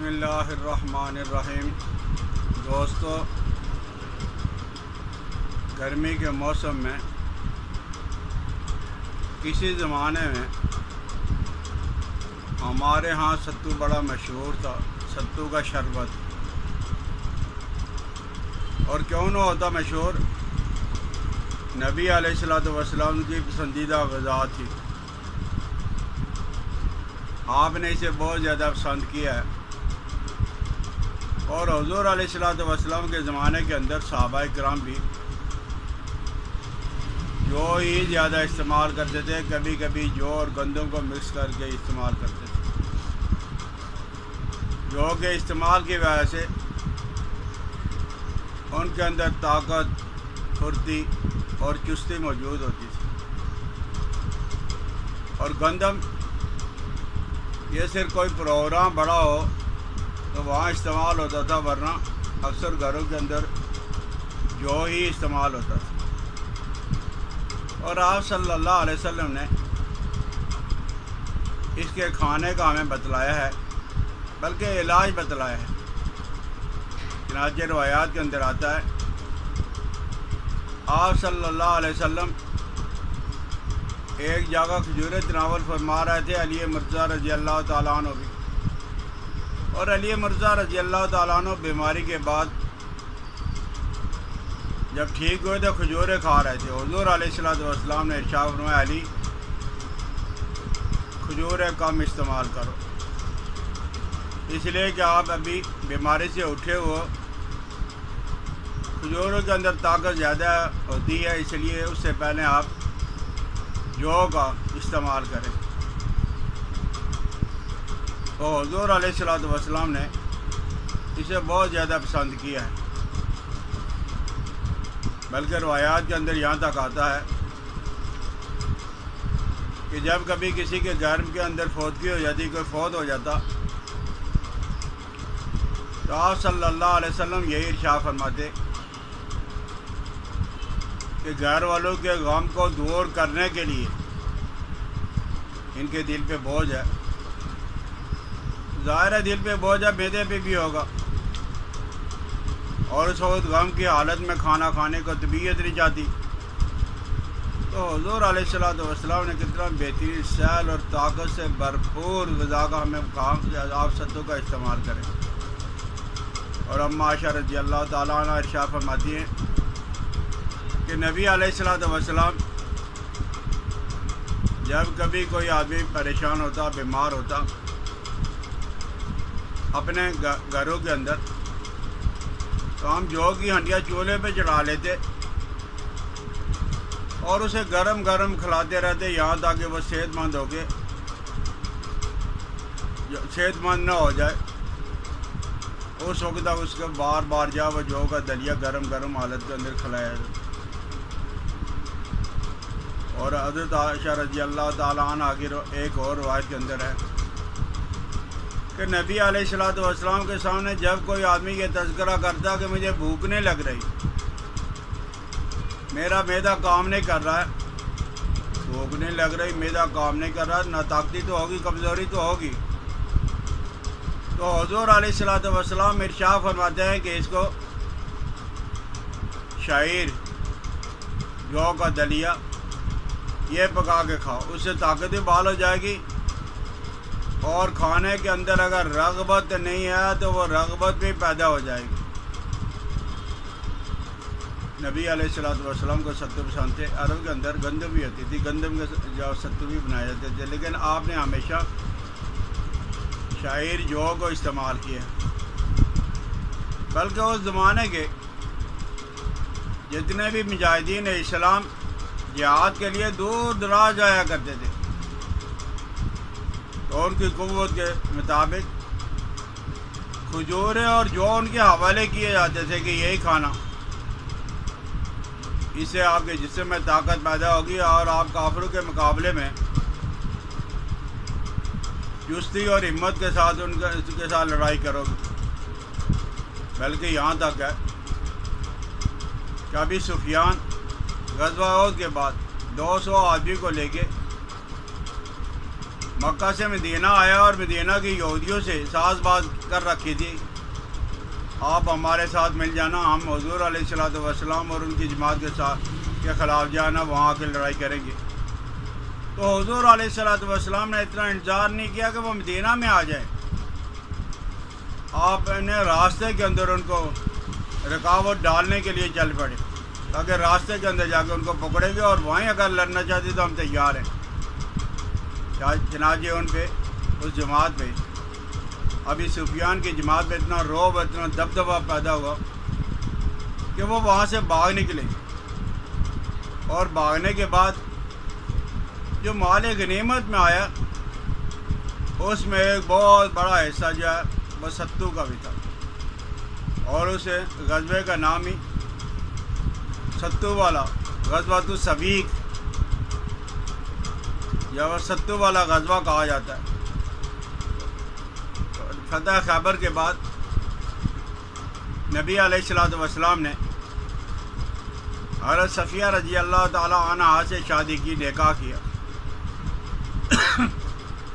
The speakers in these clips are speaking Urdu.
بسم اللہ الرحمن الرحیم۔ دوستو، گرمی کے موسم میں کسی زمانے میں ہمارے ہاں ستو بڑا مشہور تھا، ستو کا شربت۔ اور کیوں نہ ہوتا مشہور، نبی علیہ السلام کی پسندیدہ غذا تھی، آپ نے اسے بہت زیادہ پسند کیا ہے۔ اور حضور علیہ السلام کے زمانے کے اندر صحابہ کرام بھی جو ہی زیادہ استعمال کرتے تھے، کبھی کبھی جو اور گندم کو مکس کر کے استعمال کرتے تھے، جو کہ استعمال کی وجہ سے ان کے اندر طاقت، پھرتی اور چستی موجود ہوتی تھی۔ اور گندم یہ صرف کوئی پروگرام بڑا ہو تو وہاں استعمال ہوتا تھا، ورنہ اکثر گھروں کے اندر جو ہی استعمال ہوتا تھا۔ اور آپ صلی اللہ علیہ وسلم نے اس کے کھانے کا ہمیں بتلایا ہے، بلکہ علاج بتلایا ہے۔ چنانچہ روایات کے اندر آتا ہے، آپ صلی اللہ علیہ وسلم ایک جگہ کھجوریں تناول فرما رہے تھے، علی مرزا رضی اللہ تعالیٰ عنہ بھی۔ اور علی مرزا رضی اللہ تعالیٰ عنہ بیماری کے بعد جب ٹھیک ہوئے تو کھجوریں کھا رہے تھے۔ حضور علیہ السلام نے ارشاد فرمایا، علی کھجوریں کم استعمال کرو، اس لیے کہ آپ ابھی بیماری سے اٹھے ہو، کھجوروں کے اندر طاقت زیادہ ہوتی ہے، اس لیے اس سے پہلے آپ جو کا استعمال کریں۔ تو حضور علیہ السلام نے اسے بہت زیادہ پسند کیا ہے، بلکہ روایات کے اندر یہاں تک آتا ہے کہ جب کبھی کسی کے گھر کے اندر فوتگی ہو جاتی، کوئی فوت ہو جاتا، تو آپ صلی اللہ علیہ وسلم یہی ارشاد فرماتے کہ گھر والوں کے غم کو دور کرنے کے لیے ان کے دل پہ بوجھ ہے، ظاہر ہے دل پہ بوجھ ہے، معدے پہ بھی ہوگا، اور اس وقت غم کی حالت میں کھانا کھانے کو طبیعت نہیں چاہتی۔ تو حضور علیہ السلام نے کتنا بہترین سیل اور طاقت سے بھرپور غذا کا ہمیں کہا کہ آپ ستو کا استعمال کریں۔ اور اما عائشہ رضی اللہ تعالیٰ عنہ ارشاد فرماتی ہیں کہ نبی علیہ السلام جب کبھی کوئی آدمی پریشان ہوتا، بیمار ہوتا، اپنے گھروں کے اندر، تو ہم جو کی ہنڈیاں چولہے پہ چڑھا لیتے اور اسے گرم گرم کھلاتے رہتے، یہاں تک کہ وہ صحت مند نہ ہو جائے۔ اس وقت تک اس کو بار بار وہ جو کا دلیا گرم گرم حالت کے اندر کھلایا جائے۔ اور حضرت عائشہ رضی اللہ تعالیٰ عنہ کی ایک اور روایت کے اندر ہے کہ نبی علیہ السلام کے سامنے جب کوئی آدمی یہ تذکرہ کرتا کہ مجھے بھوکنے لگ رہی، میرا معدہ کام نہیں کر رہا ہے، بھوکنے لگ رہی، معدہ کام نہیں کر رہا، نہ طاقتی تو ہوگی، کمزوری تو ہوگی، تو حضور علیہ السلام ارشاد فرماتے ہیں کہ اس کو شعیر، جو کا دلیا یہ پکا کے کھاؤ، اس سے طاقت بھی بحال ہو جائے گی، اور کھانے کے اندر اگر رغبت نہیں ہے تو وہ رغبت بھی پیدا ہو جائے گی۔ نبی علیہ السلام کو ستو پسند تھے۔ عرب کے اندر گندم بھی ہوتی تھی، گندم کے جو ستو بھی بنائے جاتے تھے، لیکن آپ نے ہمیشہ شعیر جو کو استعمال کیا، بلکہ اس زمانے کے جتنے بھی مجاہدین اسلام جہاد کے لیے دور دراز جایا کرتے تھے، تو ان کی قوت کے مطابق کھجوریں اور جو ان کے حوالے کیے جاتے تھے کہ یہی کھانا، اس سے آپ کے جسم میں طاقت پیدا ہوگی اور آپ کافروں کے مقابلے میں چستی اور ہمت کے ساتھ ان کے ساتھ لڑائی کرو گے۔ بلکہ یہاں تک ہے کہ ابھی سفیان غزوہ احد کے بعد 200 آدمی کو لے کے مکہ سے مدینہ آیا اور مدینہ کی یہودیوں سے ساز باز کر رکھی تھی، آپ ہمارے ساتھ مل جانا، ہم حضور علیہ السلام اور ان کی جماعت کے خلاف جانا، وہاں آ کے لڑائی کریں گے۔ تو حضور علیہ السلام نے اتنا انتظار نہیں کیا کہ وہ مدینہ میں آ جائیں، آپ نے راستے کے اندر ان کو رکاوٹ ڈالنے کے لیے چل پڑے، تاکہ راستے کے اندر جا کے ان کو پکڑیں گے اور وہیں اگر لڑنا چاہتے تو ہم تیار ہیں۔ چنانچہ ان پہ اس جماعت پہ ابھی سفیان کی جماعت پہ اتنا روب اتنا دبدبہ پیدا ہوا کہ وہ وہاں سے بھاگ نکلے، اور بھاگنے کے بعد جو مال غنیمت میں آیا اس میں ایک بہت بڑا حصہ جو ہے وہ ستو کا بھی تھا، اور اس غزوے کا نام ہی ستو والا غزوۃ السویق یا وہ ستو والا غزوہ کہا جاتا ہے۔ فتح خیبر کے بعد نبی علیہ السلام نے حضرت صفیہ رضی اللہ تعالی عنہ سے شادی کی، نکاح کیا،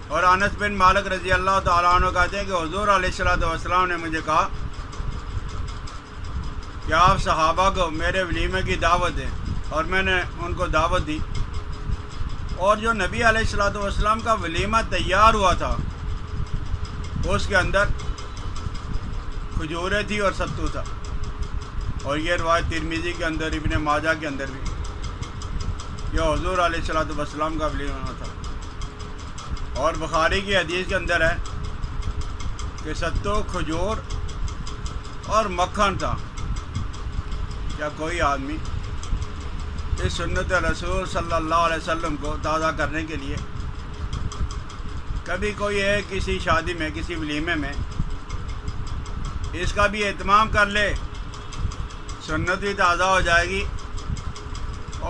اور انس بن مالک رضی اللہ تعالیٰ عنہ کہتے ہیں کہ حضور علیہ السلام نے مجھے کہا کہ آپ صحابہ کو میرے ولیمے کی دعوت دیں، اور میں نے ان کو دعوت دی، اور جو نبی علیہ السلام کا ولیمہ تیار ہوا تھا اس کے اندر کھجوریں تھی اور ستو تھا، اور یہ روایت ترمذی کے اندر، ابن ماجہ کے اندر بھی، یہ حضور علیہ السلام کا ولیمہ تھا۔ اور بخاری کی حدیث کے اندر ہے کہ ستو، کھجور اور مکھن تھا۔ کیا کوئی آدمی اس سنت رسول صلی اللہ علیہ وسلم کو تازہ کرنے کے لیے کبھی کوئی ہے کسی شادی میں، کسی ولیمے میں اس کا بھی اہتمام کر لے، سنت بھی تازہ ہو جائے گی،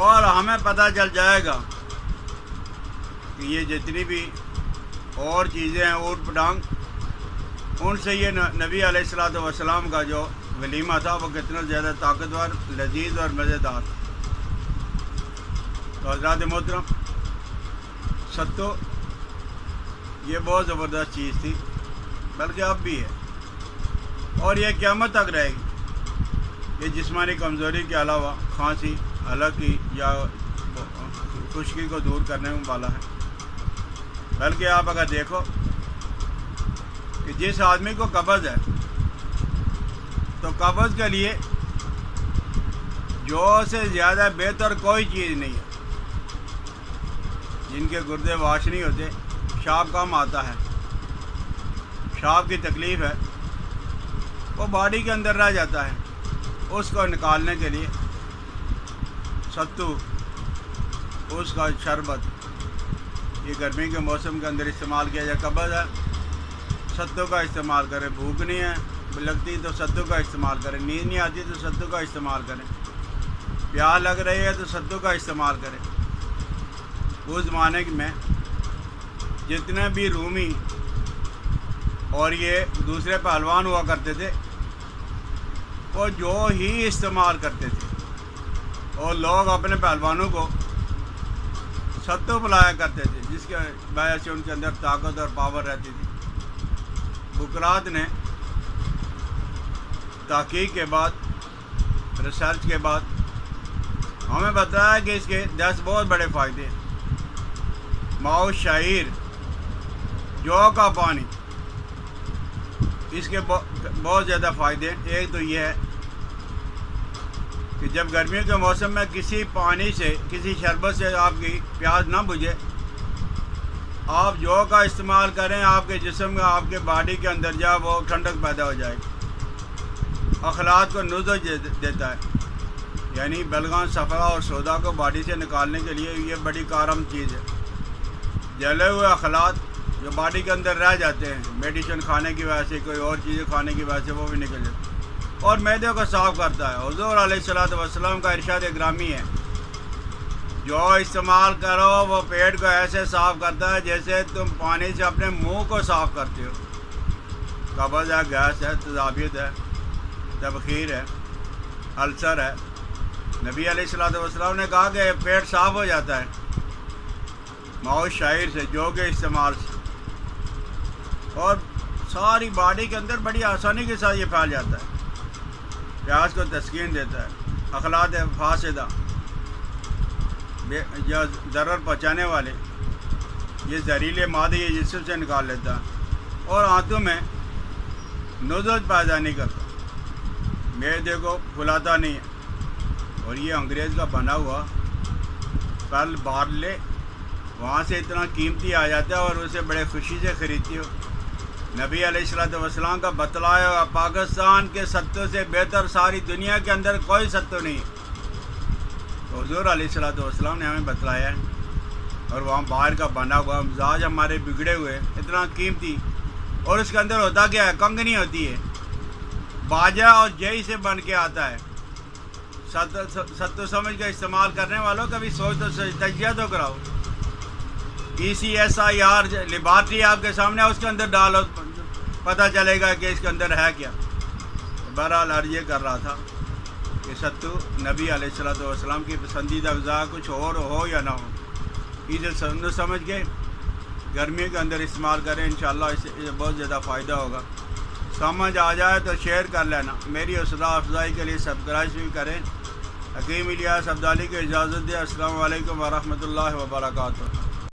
اور ہمیں پتہ چل جائے گا کہ یہ جتنی بھی اور چیزیں ہیں اوٹ پٹانگ، ان سے یہ نبی علیہ السلام کا جو ولیمہ تھا وہ کتنا زیادہ طاقتور، لذیذ اور مزیدار۔ تو حضرات محترم، ستو یہ بہت زبردست چیز تھی، بلکہ اب بھی ہے، اور یہ قیامت تک رہے گی۔ یہ جسمانی کمزوری کے علاوہ کھانسی، ہلکی یا خشکی کو دور کرنے میں والا ہے۔ بلکہ آپ اگر دیکھو کہ جس آدمی کو قبض ہے تو قبض کے لیے جو سے زیادہ بہتر کوئی چیز نہیں ہے۔ جن کے گردے واش نہیں ہوتے، پیشاب کم آتا ہے، پیشاب کی تکلیف ہے، وہ باڈی کے اندر رہ جاتا ہے، اس کو نکالنے کے لیے ستو، اس کا شربت، یہ گرمی کے موسم کے اندر استعمال کیا جائے۔ قبض ہے، ستو کا استعمال کریں۔ بھوک نہیں ہے لگتی تو ستو کا استعمال کریں۔ نیند نہیں آتی تو ستو کا استعمال کریں۔ پیاس لگ رہی ہے تو ستو کا استعمال کریں۔ اس زمانے میں جتنے بھی رومی اور یہ دوسرے پہلوان ہوا کرتے تھے، وہ جو ہی استعمال کرتے تھے، اور لوگ اپنے پہلوانوں کو ستو پلایا کرتے تھے، جس کی وجہ سے ان کے اندر طاقت اور پاور رہتی تھی۔ بکرات نے تحقیق کے بعد، ریسرچ کے بعد ہمیں بتایا کہ اس کے 10 بہت بڑے فائدے ہیں۔ ماؤ شعیر، جو کا پانی، اس کے بہت زیادہ فائدے ہیں۔ ایک تو یہ ہے کہ جب گرمیوں کے موسم میں کسی پانی سے، کسی شربت سے آپ کی پیاس نہ بجھے، آپ جو کا استعمال کریں، آپ کے جسم کا، آپ کے باڈی کے اندر جا وہ ٹھنڈک پیدا ہو جائے گی۔ اخلاط کو نزو دیتا ہے، یعنی بلغم، صفرا اور سودا کو باڈی سے نکالنے کے لیے یہ بڑی کارآمد چیز ہے۔ جلے ہوئے اخلاط جو باڈی کے اندر رہ جاتے ہیں میڈیسن کھانے کی وجہ سے، کوئی اور چیزیں کھانے کی وجہ سے، وہ بھی نکل جاتے ہیں، اور معدے کو صاف کرتا ہے۔ حضور علیہ السلام کا ارشاد گرامی ہے، جو استعمال کرو وہ پیٹ کو ایسے صاف کرتا ہے جیسے تم پانی سے اپنے منہ کو صاف کرتے ہو۔ قبض ہے، گیس ہے، تذابیت ہے، تبخیر ہے، السر ہے، نبی علیہ السلام نے کہا کہ پیٹ صاف ہو جاتا ہے ماؤ شاعر سے جو کہ استعمال سے، اور ساری باڈی کے اندر بڑی آسانی کے ساتھ یہ پھیل جاتا ہے، پیاس کو تسکین دیتا ہے، اخلاط فاسدہ یا ضرر پہنچانے والے یہ زہریلے مادے یہ جسم سے نکال لیتا ہے، اور آنتوں میں نزل پیدا نہیں کرتا، معدے کو پھلاتا نہیں ہے۔ اور یہ انگریز کا بنا ہوا پل بار لے وہاں سے اتنا قیمتی آ جاتا ہے اور اسے بڑے خوشی سے خریدتی ہو۔ نبی علیہ السلام کا بتلایا ہوا پاکستان کے ستوں سے بہتر ساری دنیا کے اندر کوئی ستو نہیں ہے، تو حضور علیہ السلام نے ہمیں بتلایا ہے، اور وہاں باہر کا بنا ہوا مزاج ہمارے بگڑے ہوئے اتنا قیمتی، اور اس کے اندر ہوتا کیا ہے؟ کنگنی ہوتی ہے، باجا اور جئی سے بن کے آتا ہے۔ ستو سمجھ کے استعمال کرنے والوں کبھی سوچ تو تجزیہ تو کراؤ۔ ECSIR لیبارٹری آپ کے سامنے اس کے اندر ڈالو، پتہ چلے گا کہ اس کے اندر ہے کیا۔ بہرحال عرض یہ کر رہا تھا کہ ستو نبی علیہ السلام کی پسندیدہ غذا، کچھ اور ہو یا نہ ہو، اسے سمجھ کے گرمی کے اندر استعمال کریں، انشاءاللہ اس سے بہت زیادہ فائدہ ہوگا۔ سمجھ آ جائے تو شیئر کر لینا، میری حوصلہ افزائی کے لیے سبسکرائب بھی کریں۔ حکیم الیاس عبدالی کو اجازت دے۔ السلام علیکم ورحمۃ اللہ وبرکاتہ۔